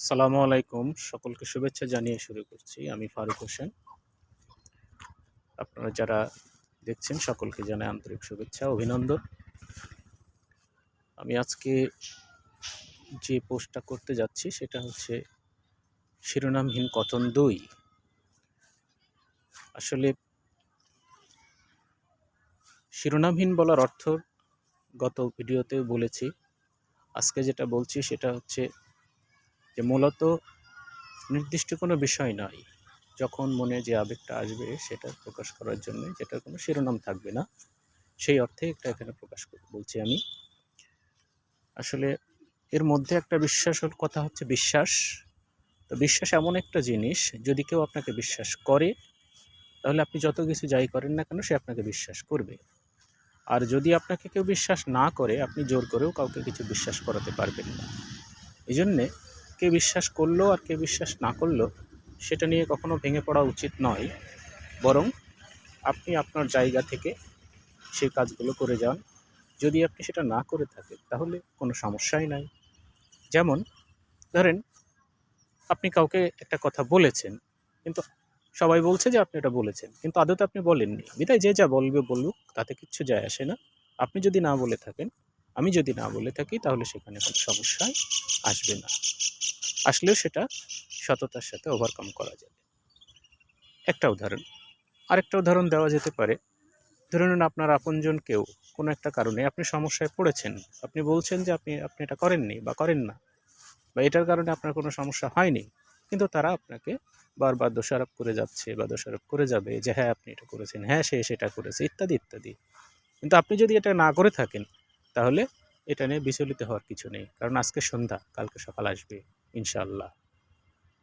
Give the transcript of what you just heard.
আসসালামু আলাইকুম। সকলকে শুভেচ্ছা জানিয়ে শুরু করছি। আমি ফারুক হোসেন। আপনারা যারা দেখছেন সকলকে জানাই আন্তরিক শুভেচ্ছা, অভিনন্দন। আমি আজকে যে পোস্টটা করতে যাচ্ছি সেটা হচ্ছে শিরোনামহীন কথন ২। আসলে শিরোনামহীন বলার অর্থ গত ভিডিওতেও বলেছি। আজকে যেটা বলছি সেটা হচ্ছে যে মূলত নির্দিষ্ট কোনো বিষয় নয়। যখন মনে যে আবেগটা আসবে সেটা প্রকাশ করার জন্যে যেটার কোনো শিরোনাম থাকবে না, সেই অর্থে এটা এখানে প্রকাশ বলছি আমি। আসলে এর মধ্যে একটা বিশ্বাসের কথা হচ্ছে বিশ্বাস। তো বিশ্বাস এমন একটা জিনিস, যদি কেউ আপনাকে বিশ্বাস করে তাহলে আপনি যত কিছু যাই করেন না কেন সে আপনাকে বিশ্বাস করবে। আর যদি আপনাকে কেউ বিশ্বাস না করে আপনি জোর করেও কাউকে কিছু বিশ্বাস করাতে পারবেন না। এই জন্যে কে বিশ্বাস করলো আর কে বিশ্বাস না করলো সেটা নিয়ে কখনো ভেঙে পড়া উচিত নয়, বরং আপনি আপনার জায়গা থেকে সেই কাজগুলো করে যান। যদি আপনি সেটা না করে থাকেন তাহলে কোনো সমস্যাই নাই। যেমন ধরেন আপনি কাউকে একটা কথা বলেছেন, কিন্তু সবাই বলছে যে আপনি এটা বলেছেন, কিন্তু আদতে আপনি বলেননি। বিধায় যে যা বলবে বলুক, তাতে কিচ্ছু যায় আসে না। আপনি যদি না বলে থাকেন, আমি যদি না বলে থাকি তাহলে সেখানে কোনো সমস্যাই আসবে না। আসলেও সেটা সততার সাথে ওভারকাম করা যাবে। একটা উদাহরণ। আরেকটা উদাহরণ দেওয়া যেতে পারে। ধরে নিন আপনার আপনজন কেউ কোনো একটা কারণে আপনি সমস্যায় পড়েছেন। আপনি বলছেন যে আপনি এটা করেননি বা করেন না, বা এটার কারণে আপনার কোনো সমস্যা হয়নি, কিন্তু তারা আপনাকে বারবার দোষারোপ করে যাচ্ছে বা দোষারোপ করে যাবে যে হ্যাঁ আপনি এটা করেছেন, হ্যাঁ সে সেটা করেছে, ইত্যাদি ইত্যাদি। কিন্তু আপনি যদি এটা না করে থাকেন তাহলে এটা নিয়ে বিচলিত হওয়ার কিছু নেই, কারণ আজকে সন্ধ্যা, কালকে সকাল আসবে ইনশাআল্লাহ।